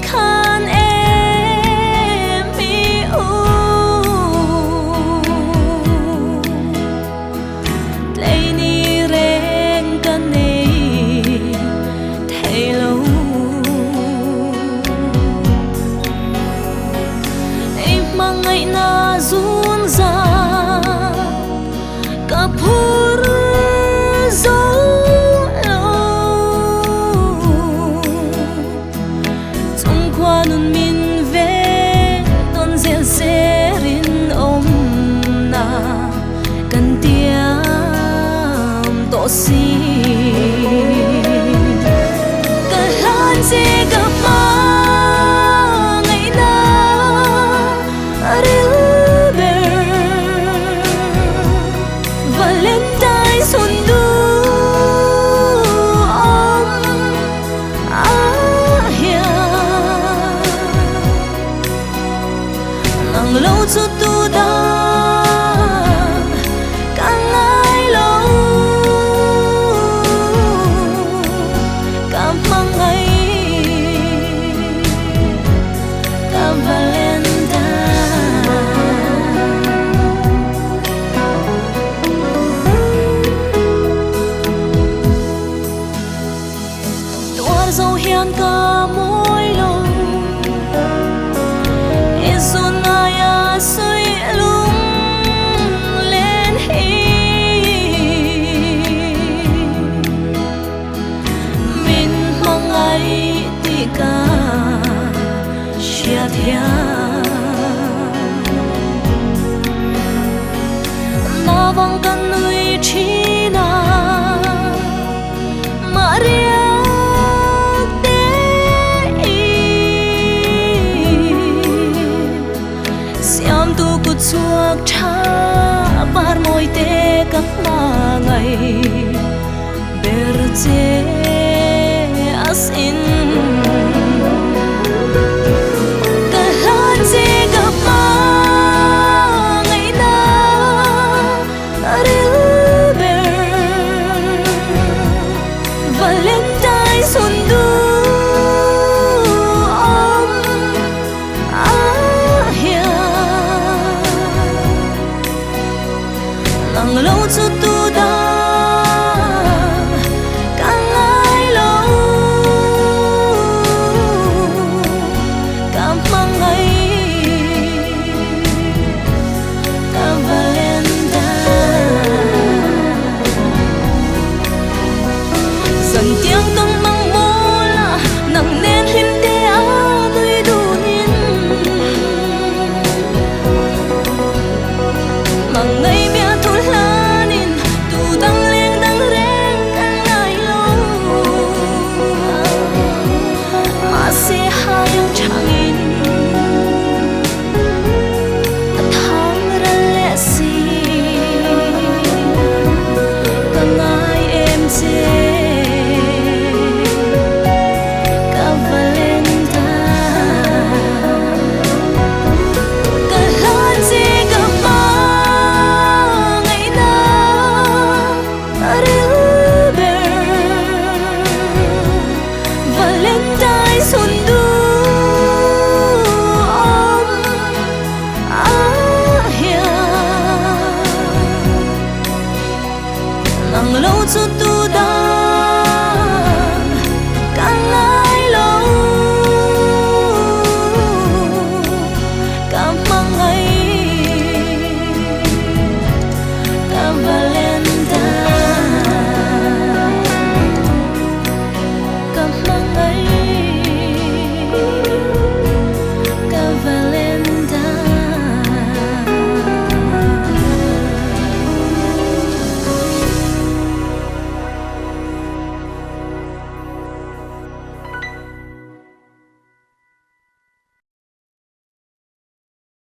khan em yêu lấy ni rèn cần này thấy lâu em mang ngày na run ra kapur zo nun min ve don zel serin om na kan tiam to si ka han se ga ma ngai na river valentine sundu lâu cho tu da càng ai lâu càng mang ngày càng Valentine tua dấu hiền cả mỗi lâu suy lung lên hi mình mong ai thì cả chia theo na vong cần nuôi chi na Maria chuộc cha bar môi te các ma ngày berje as in ka han se gặp ma ngày na river Valentine sundu lâu cho tu da càng ai lâu càng mang ngày càng Valentine dần tiếng tung mang mô là nặng nên hình te áo đuôi đủ nhìn mang ngày chẳng